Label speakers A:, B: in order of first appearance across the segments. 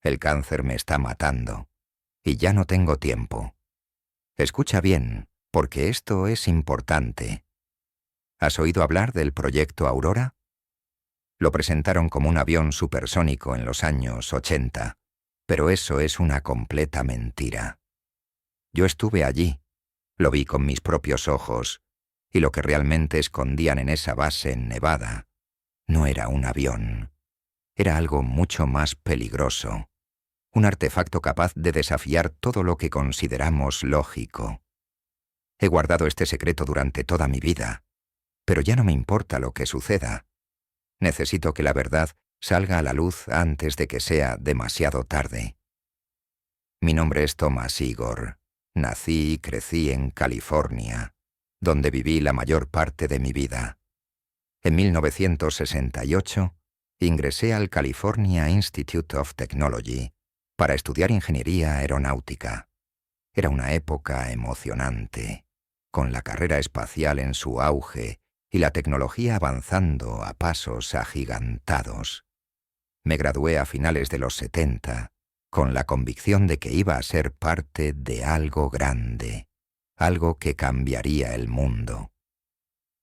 A: El cáncer me está matando. Y ya no tengo tiempo. Escucha bien, porque esto es importante. ¿Has oído hablar del proyecto Aurora? Lo presentaron como un avión supersónico en los años 80, pero eso es una completa mentira. Yo estuve allí, lo vi con mis propios ojos, y lo que realmente escondían en esa base en Nevada no era un avión, era algo mucho más peligroso, un artefacto capaz de desafiar todo lo que consideramos lógico. He guardado este secreto durante toda mi vida, pero ya no me importa lo que suceda. Necesito que la verdad salga a la luz antes de que sea demasiado tarde. Mi nombre es Thomas Igor. Nací y crecí en California, donde viví la mayor parte de mi vida. En 1968, ingresé al California Institute of Technology para estudiar ingeniería aeronáutica. Era una época emocionante, con la carrera espacial en su auge y la tecnología avanzando a pasos agigantados. Me gradué a finales de los 70, con la convicción de que iba a ser parte de algo grande, algo que cambiaría el mundo.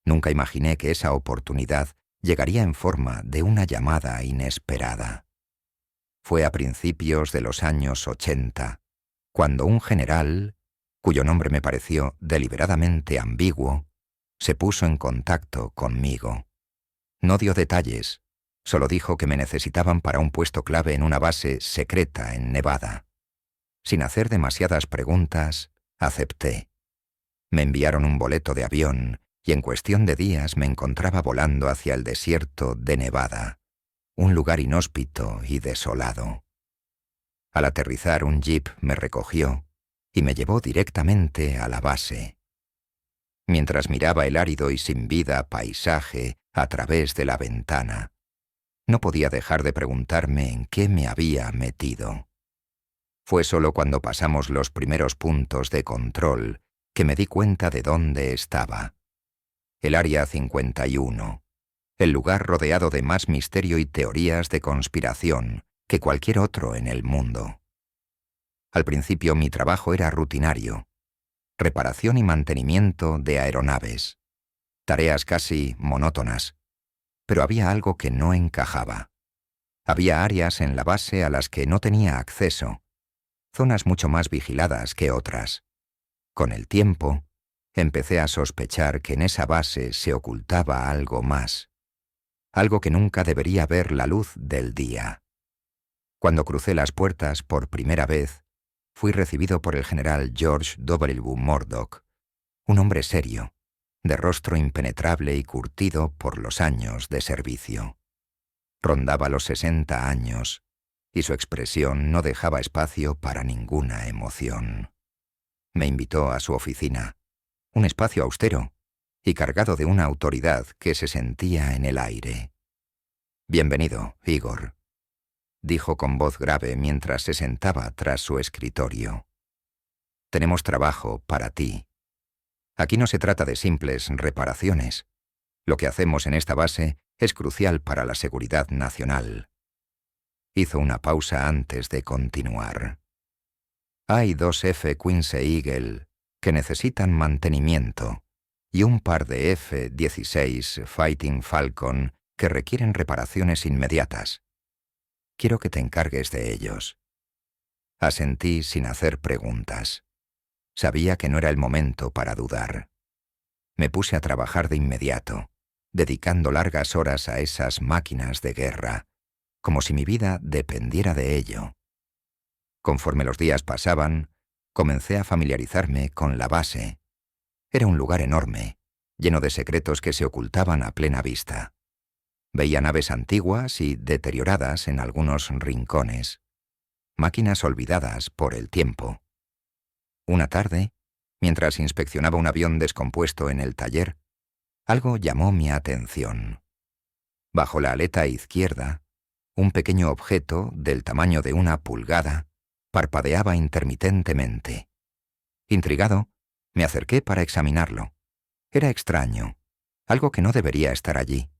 A: Nunca imaginé que esa oportunidad llegaría en forma de una llamada inesperada. Fue a principios de los años 80, cuando un general, cuyo nombre me pareció deliberadamente ambiguo, se puso en contacto conmigo. No dio detalles, solo dijo que me necesitaban para un puesto clave en una base secreta en Nevada. Sin hacer demasiadas preguntas, acepté. Me enviaron un boleto de avión y en cuestión de días me encontraba volando hacia el desierto de Nevada, un lugar inhóspito y desolado. Al aterrizar, un jeep me recogió y me llevó directamente a la base. Mientras miraba el árido y sin vida paisaje a través de la ventana, no podía dejar de preguntarme en qué me había metido. Fue solo cuando pasamos los primeros puntos de control que me di cuenta de dónde estaba. El Área 51, el lugar rodeado de más misterio y teorías de conspiración que cualquier otro en el mundo. Al principio mi trabajo era rutinario, reparación y mantenimiento de aeronaves, tareas casi monótonas, pero había algo que no encajaba. Había áreas en la base a las que no tenía acceso, zonas mucho más vigiladas que otras. Con el tiempo, empecé a sospechar que en esa base se ocultaba algo más, algo que nunca debería ver la luz del día. Cuando crucé las puertas por primera vez, fui recibido por el general George W. Murdoch, un hombre serio, de rostro impenetrable y curtido por los años de servicio. Rondaba los 60 años, y su expresión no dejaba espacio para ninguna emoción. Me invitó a su oficina, un espacio austero y cargado de una autoridad que se sentía en el aire. «Bienvenido, Igor», dijo con voz grave mientras se sentaba tras su escritorio. «Tenemos trabajo para ti. Aquí no se trata de simples reparaciones. Lo que hacemos en esta base es crucial para la seguridad nacional». Hizo una pausa antes de continuar. «Hay 2 F-15 Eagle que necesitan mantenimiento y un par de F-16 Fighting Falcon que requieren reparaciones inmediatas. Quiero que te encargues de ellos». Asentí sin hacer preguntas. Sabía que no era el momento para dudar. Me puse a trabajar de inmediato, dedicando largas horas a esas máquinas de guerra, como si mi vida dependiera de ello. Conforme los días pasaban, comencé a familiarizarme con la base. Era un lugar enorme, lleno de secretos que se ocultaban a plena vista. Veía naves antiguas y deterioradas en algunos rincones, máquinas olvidadas por el tiempo. Una tarde, mientras inspeccionaba un avión descompuesto en el taller, algo llamó mi atención. Bajo la aleta izquierda, un pequeño objeto del tamaño de una pulgada parpadeaba intermitentemente. Intrigado, me acerqué para examinarlo. Era extraño, algo que no debería estar allí.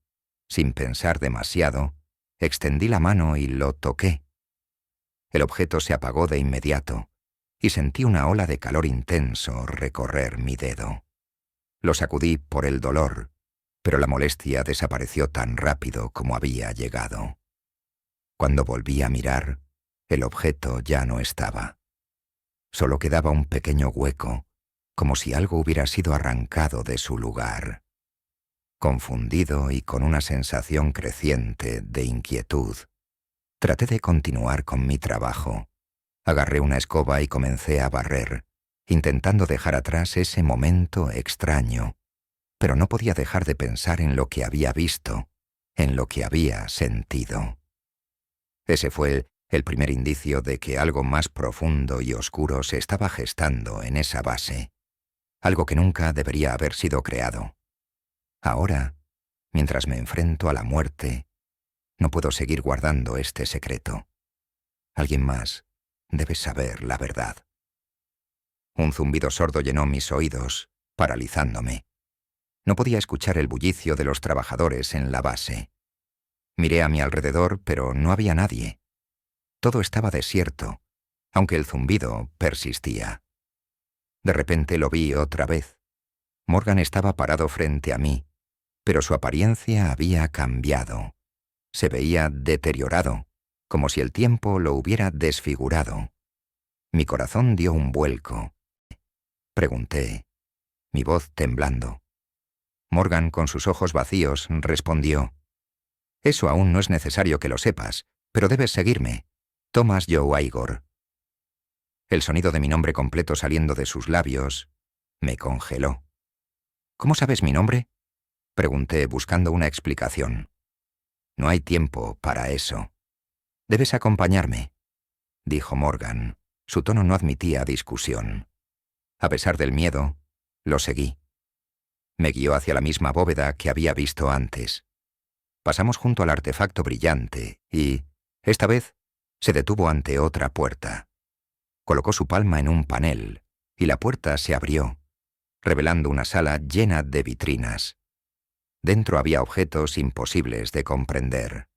A: Sin pensar demasiado, extendí la mano y lo toqué. El objeto se apagó de inmediato y sentí una ola de calor intenso recorrer mi dedo. Lo sacudí por el dolor, pero la molestia desapareció tan rápido como había llegado. Cuando volví a mirar, el objeto ya no estaba. Solo quedaba un pequeño hueco, como si algo hubiera sido arrancado de su lugar. Confundido y con una sensación creciente de inquietud, traté de continuar con mi trabajo. Agarré una escoba y comencé a barrer, intentando dejar atrás ese momento extraño, pero no podía dejar de pensar en lo que había visto, en lo que había sentido. Ese fue el primer indicio de que algo más profundo y oscuro se estaba gestando en esa base, algo que nunca debería haber sido creado. Ahora, mientras me enfrento a la muerte, no puedo seguir guardando este secreto. Alguien más debe saber la verdad. Un zumbido sordo llenó mis oídos, paralizándome. No podía escuchar el bullicio de los trabajadores en la base. Miré a mi alrededor, pero no había nadie. Todo estaba desierto, aunque el zumbido persistía. De repente lo vi otra vez. Morgan estaba parado frente a mí, pero su apariencia había cambiado. Se veía deteriorado, como si el tiempo lo hubiera desfigurado. Mi corazón dio un vuelco. Pregunté, mi voz temblando. Morgan, con sus ojos vacíos, respondió: «Eso aún no es necesario que lo sepas, pero debes seguirme. Thomas Joe Igor». El sonido de mi nombre completo saliendo de sus labios me congeló. «¿Cómo sabes mi nombre?», pregunté buscando una explicación. «No hay tiempo para eso. Debes acompañarme», dijo Morgan. Su tono no admitía discusión. A pesar del miedo, lo seguí. Me guió hacia la misma bóveda que había visto antes. Pasamos junto al artefacto brillante y, esta vez, se detuvo ante otra puerta. Colocó su palma en un panel y la puerta se abrió, revelando una sala llena de vitrinas. Dentro había objetos imposibles de comprender,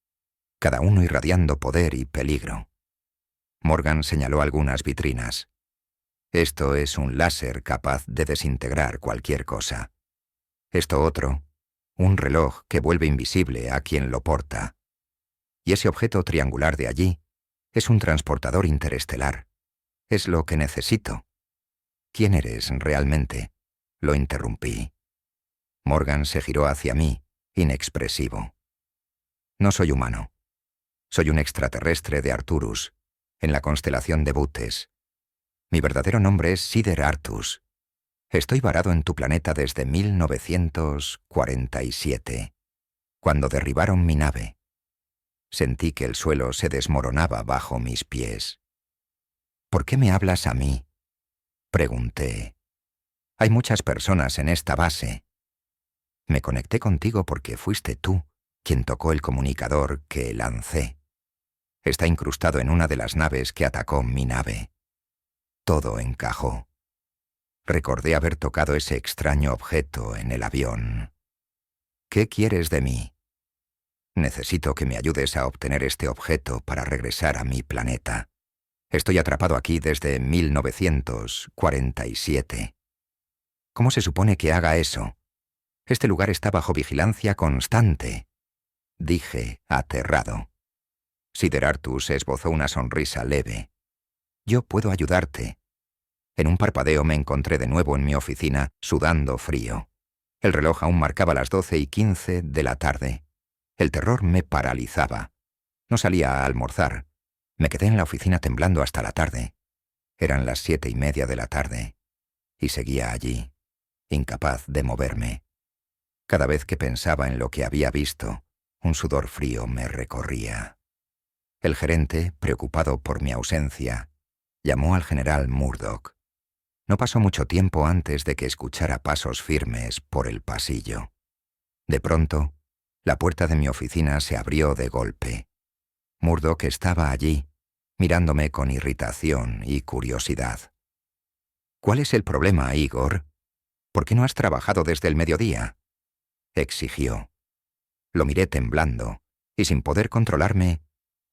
A: cada uno irradiando poder y peligro. Morgan señaló algunas vitrinas. «Esto es un láser capaz de desintegrar cualquier cosa. Esto otro, un reloj que vuelve invisible a quien lo porta. Y ese objeto triangular de allí es un transportador interestelar. Es lo que necesito». «¿Quién eres realmente?», lo interrumpí. Morgan se giró hacia mí, inexpresivo. «No soy humano. Soy un extraterrestre de Arcturus, en la constelación de Butes. Mi verdadero nombre es Sider Artus. Estoy varado en tu planeta desde 1947, cuando derribaron mi nave. Sentí que el suelo se desmoronaba bajo mis pies. «¿Por qué me hablas a mí?», pregunté. «Hay muchas personas en esta base. Me conecté contigo porque fuiste tú quien tocó el comunicador que lancé. Está incrustado en una de las naves que atacó mi nave». Todo encajó. Recordé haber tocado ese extraño objeto en el avión. «¿Qué quieres de mí?». «Necesito que me ayudes a obtener este objeto para regresar a mi planeta. Estoy atrapado aquí desde 1947. «¿Cómo se supone que haga eso? Este lugar está bajo vigilancia constante», dije, aterrado. Sider Artus esbozó una sonrisa leve. «Yo puedo ayudarte». En un parpadeo me encontré de nuevo en mi oficina, sudando frío. El reloj aún marcaba las 12:15 de la tarde. El terror me paralizaba. No salía a almorzar. Me quedé en la oficina temblando hasta la tarde. Eran las 7:30 de la tarde. Y seguía allí, incapaz de moverme. Cada vez que pensaba en lo que había visto, un sudor frío me recorría. El gerente, preocupado por mi ausencia, llamó al general Murdoch. No pasó mucho tiempo antes de que escuchara pasos firmes por el pasillo. De pronto, la puerta de mi oficina se abrió de golpe. Murdoch estaba allí, mirándome con irritación y curiosidad. «¿Cuál es el problema, Igor? ¿Por qué no has trabajado desde el mediodía?», exigió. Lo miré temblando y sin poder controlarme,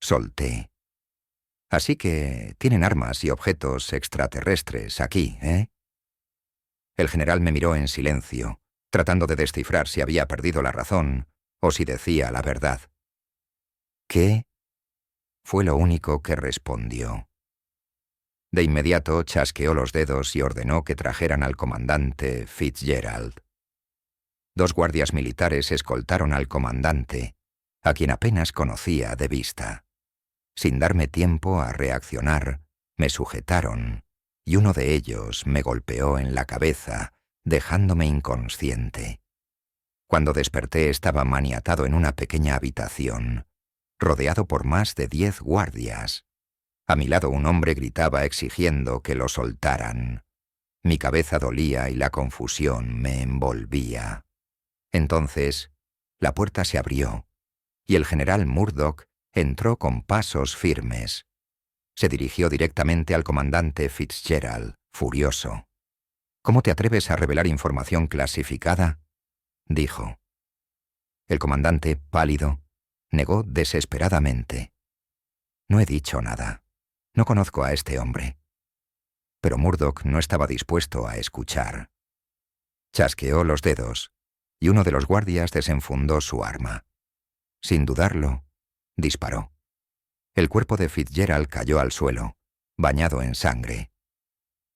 A: solté. Así que tienen armas y objetos extraterrestres aquí, ¿eh? El general me miró en silencio, tratando de descifrar si había perdido la razón o si decía la verdad. ¿Qué? Fue lo único que respondió. De inmediato chasqueó los dedos y ordenó que trajeran al comandante Fitzgerald. 2 guardias militares escoltaron al comandante, a quien apenas conocía de vista. Sin darme tiempo a reaccionar, me sujetaron, y uno de ellos me golpeó en la cabeza, dejándome inconsciente. Cuando desperté estaba maniatado en una pequeña habitación, rodeado por más de 10 guardias. A mi lado un hombre gritaba exigiendo que lo soltaran. Mi cabeza dolía y la confusión me envolvía. Entonces, la puerta se abrió, y el general Murdoch entró con pasos firmes. Se dirigió directamente al comandante Fitzgerald, furioso. «¿Cómo te atreves a revelar información clasificada?», dijo. El comandante, pálido, negó desesperadamente. «No he dicho nada. No conozco a este hombre». Pero Murdoch no estaba dispuesto a escuchar. Chasqueó los dedos, y uno de los guardias desenfundó su arma. Sin dudarlo, disparó. El cuerpo de Fitzgerald cayó al suelo, bañado en sangre.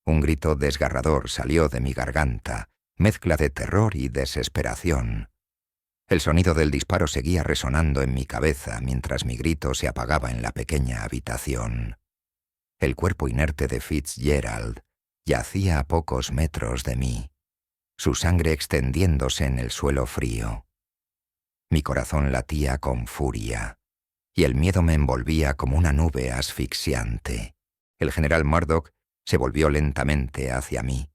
A: Un grito desgarrador salió de mi garganta, mezcla de terror y desesperación. El sonido del disparo seguía resonando en mi cabeza mientras mi grito se apagaba en la pequeña habitación. El cuerpo inerte de Fitzgerald yacía a pocos metros de mí, su sangre extendiéndose en el suelo frío. Mi corazón latía con furia, y el miedo me envolvía como una nube asfixiante. El general Murdoch se volvió lentamente hacia mí.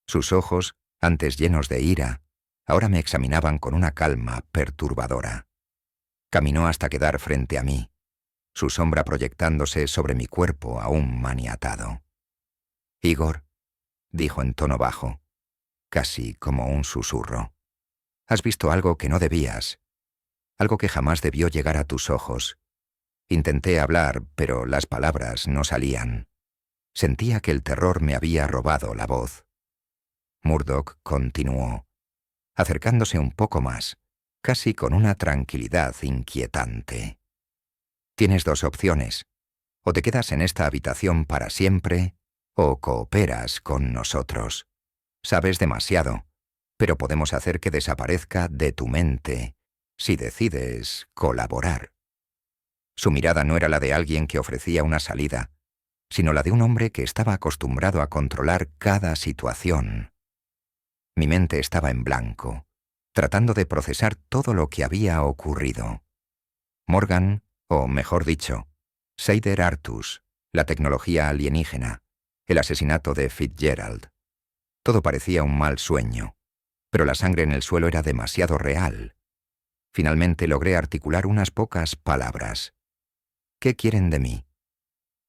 A: Sus ojos, antes llenos de ira, ahora me examinaban con una calma perturbadora. Caminó hasta quedar frente a mí, su sombra proyectándose sobre mi cuerpo aún maniatado. «Igor», dijo en tono bajo, casi como un susurro, «has visto algo que no debías, algo que jamás debió llegar a tus ojos». Intenté hablar, pero las palabras no salían. Sentía que el terror me había robado la voz. Murdoch continuó, acercándose un poco más, casi con una tranquilidad inquietante. «Tienes 2 opciones. O te quedas en esta habitación para siempre, o cooperas con nosotros. Sabes demasiado, pero podemos hacer que desaparezca de tu mente si decides colaborar». Su mirada no era la de alguien que ofrecía una salida, sino la de un hombre que estaba acostumbrado a controlar cada situación. Mi mente estaba en blanco, tratando de procesar todo lo que había ocurrido. Morgan, o mejor dicho, Seider Artus, la tecnología alienígena, el asesinato de Fitzgerald. Todo parecía un mal sueño, pero la sangre en el suelo era demasiado real. Finalmente logré articular unas pocas palabras. «¿Qué quieren de mí?».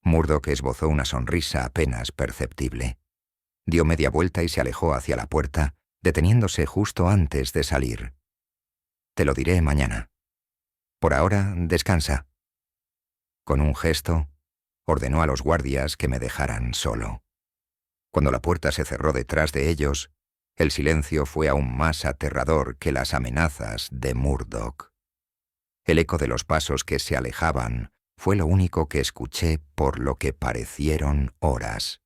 A: Murdoch esbozó una sonrisa apenas perceptible. Dio media vuelta y se alejó hacia la puerta, deteniéndose justo antes de salir. «Te lo diré mañana. Por ahora, descansa». Con un gesto, ordenó a los guardias que me dejaran solo. Cuando la puerta se cerró detrás de ellos, el silencio fue aún más aterrador que las amenazas de Murdoch. El eco de los pasos que se alejaban fue lo único que escuché por lo que parecieron horas.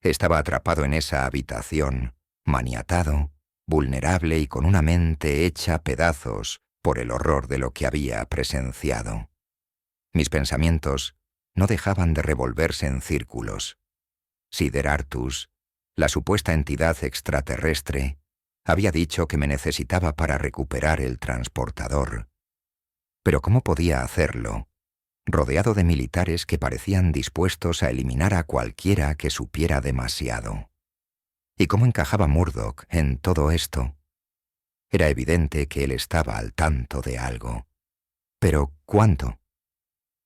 A: Estaba atrapado en esa habitación, maniatado, vulnerable y con una mente hecha pedazos por el horror de lo que había presenciado. Mis pensamientos no dejaban de revolverse en círculos. Seider Artus, la supuesta entidad extraterrestre, había dicho que me necesitaba para recuperar el transportador. Pero ¿cómo podía hacerlo, rodeado de militares que parecían dispuestos a eliminar a cualquiera que supiera demasiado? ¿Y cómo encajaba Murdoch en todo esto? Era evidente que él estaba al tanto de algo. ¿Pero cuánto?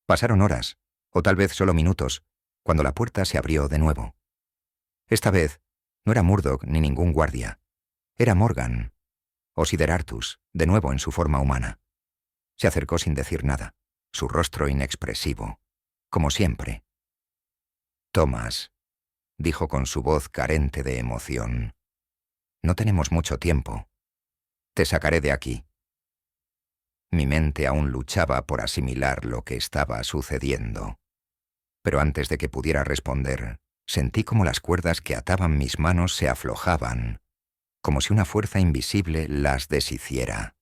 A: Pasaron horas, o tal vez solo minutos, cuando la puerta se abrió de nuevo. Esta vez no era Murdoch ni ningún guardia. Era Morgan, o Seider Artus, de nuevo en su forma humana. Se acercó sin decir nada, su rostro inexpresivo, como siempre, Thomas, dijo con su voz carente de emoción, no tenemos mucho tiempo. Te sacaré de aquí. Mi mente aún luchaba por asimilar lo que estaba sucediendo. Pero antes de que pudiera responder, sentí como las cuerdas que ataban mis manos se aflojaban, como si una fuerza invisible las deshiciera.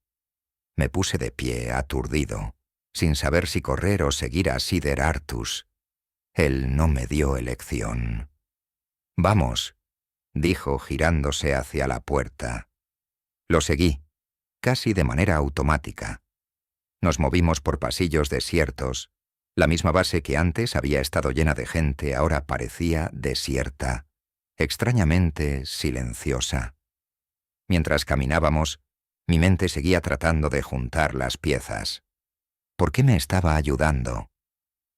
A: Me puse de pie, aturdido, sin saber si correr o seguir a Sider Artus. Él no me dio elección. «Vamos», dijo girándose hacia la puerta. Lo seguí, casi de manera automática. Nos movimos por pasillos desiertos. La misma base que antes había estado llena de gente ahora parecía desierta, extrañamente silenciosa. Mientras caminábamos, mi mente seguía tratando de juntar las piezas. ¿Por qué me estaba ayudando?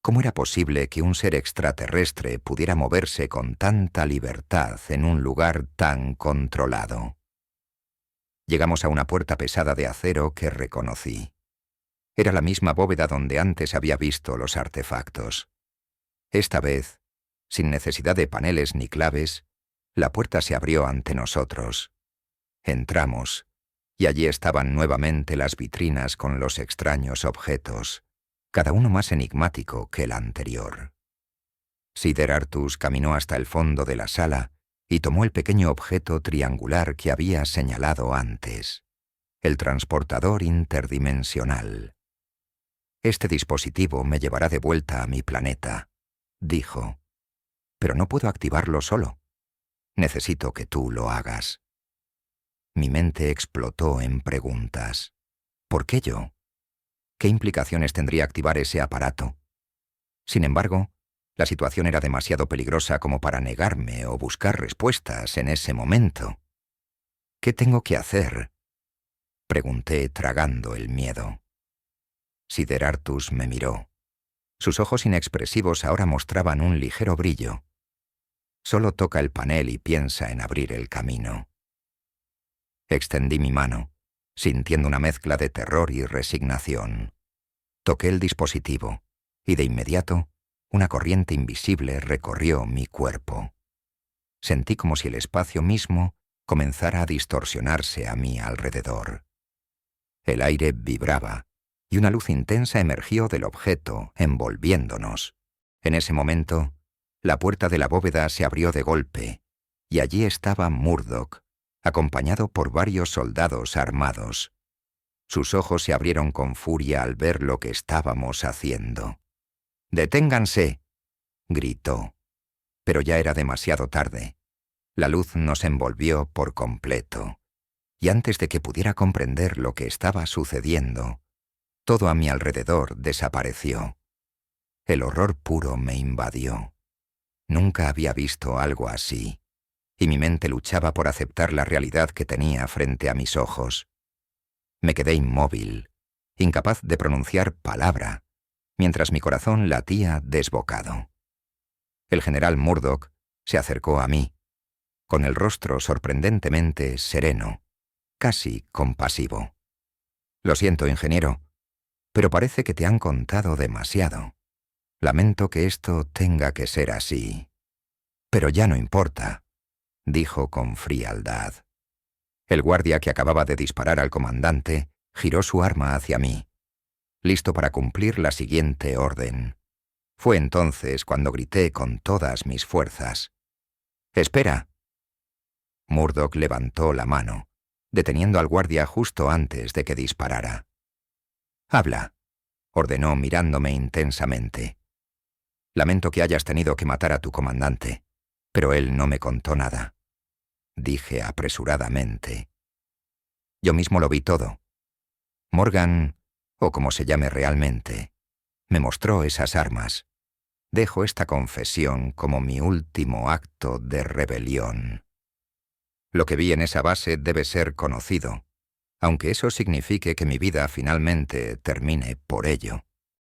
A: ¿Cómo era posible que un ser extraterrestre pudiera moverse con tanta libertad en un lugar tan controlado? Llegamos a una puerta pesada de acero que reconocí. Era la misma bóveda donde antes había visto los artefactos. Esta vez, sin necesidad de paneles ni claves, la puerta se abrió ante nosotros. Entramos, y allí estaban nuevamente las vitrinas con los extraños objetos, cada uno más enigmático que el anterior. Sider Artus caminó hasta el fondo de la sala y tomó el pequeño objeto triangular que había señalado antes, el transportador interdimensional. «Este dispositivo me llevará de vuelta a mi planeta», dijo. «Pero no puedo activarlo solo. Necesito que tú lo hagas». Mi mente explotó en preguntas. ¿Por qué yo? ¿Qué implicaciones tendría activar ese aparato? Sin embargo, la situación era demasiado peligrosa como para negarme o buscar respuestas en ese momento. «¿Qué tengo que hacer?», pregunté tragando el miedo. Sider Artus me miró. Sus ojos inexpresivos ahora mostraban un ligero brillo. «Solo toca el panel y piensa en abrir el camino». Extendí mi mano, sintiendo una mezcla de terror y resignación. Toqué el dispositivo, y de inmediato, una corriente invisible recorrió mi cuerpo. Sentí como si el espacio mismo comenzara a distorsionarse a mi alrededor. El aire vibraba, y una luz intensa emergió del objeto, envolviéndonos. En ese momento, la puerta de la bóveda se abrió de golpe, y allí estaba Murdoch, acompañado por varios soldados armados. Sus ojos se abrieron con furia al ver lo que estábamos haciendo. «¡Deténganse!», gritó. Pero ya era demasiado tarde. La luz nos envolvió por completo, y antes de que pudiera comprender lo que estaba sucediendo, todo a mi alrededor desapareció. El horror puro me invadió. Nunca había visto algo así, y mi mente luchaba por aceptar la realidad que tenía frente a mis ojos. Me quedé inmóvil, incapaz de pronunciar palabra, mientras mi corazón latía desbocado. El general Murdoch se acercó a mí, con el rostro sorprendentemente sereno, casi compasivo. «Lo siento, ingeniero, pero parece que te han contado demasiado. Lamento que esto tenga que ser así. Pero ya no importa», dijo con frialdad. El guardia que acababa de disparar al comandante giró su arma hacia mí, listo para cumplir la siguiente orden. Fue entonces cuando grité con todas mis fuerzas: «¡Espera!». Murdoch levantó la mano, deteniendo al guardia justo antes de que disparara. «Habla», ordenó mirándome intensamente. «Lamento que hayas tenido que matar a tu comandante, pero él no me contó nada», dije apresuradamente. «Yo mismo lo vi todo. Morgan, o como se llame realmente, me mostró esas armas. Dejo esta confesión como mi último acto de rebelión. Lo que vi en esa base debe ser conocido, aunque eso signifique que mi vida finalmente termine por ello».